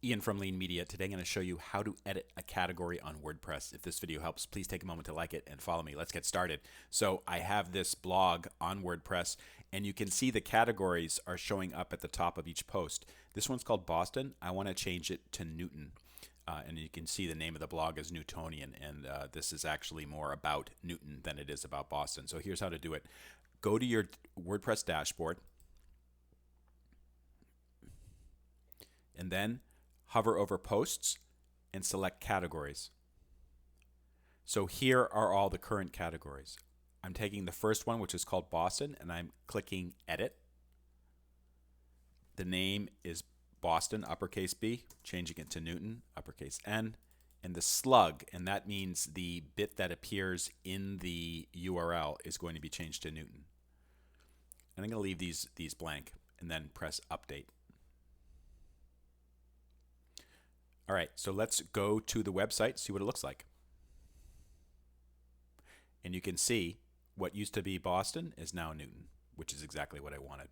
Ian from Lean Media. Today I'm going to show you how to edit a category on WordPress. If this video helps, please take a moment to like it and follow me. Let's get started. So I have this blog on WordPress, and you can see the categories are showing up at the top of each post. This one's called Boston. I want to change it to Newton. And you can see the name of the blog is Newtonian, and this is actually more about Newton than it is about Boston. So here's how to do it. Go to your WordPress dashboard, and then hover over posts and select categories. So here are all the current categories. I'm taking the first one, which is called Boston, and I'm clicking edit. The name is Boston, uppercase B, changing it to Newton, uppercase N, and the slug, and that means the bit that appears in the URL is going to be changed to Newton. And I'm going to leave these blank and then press update. All right, so let's go to the website, see what it looks like. And you can see what used to be Boston is now Newton, which is exactly what I wanted.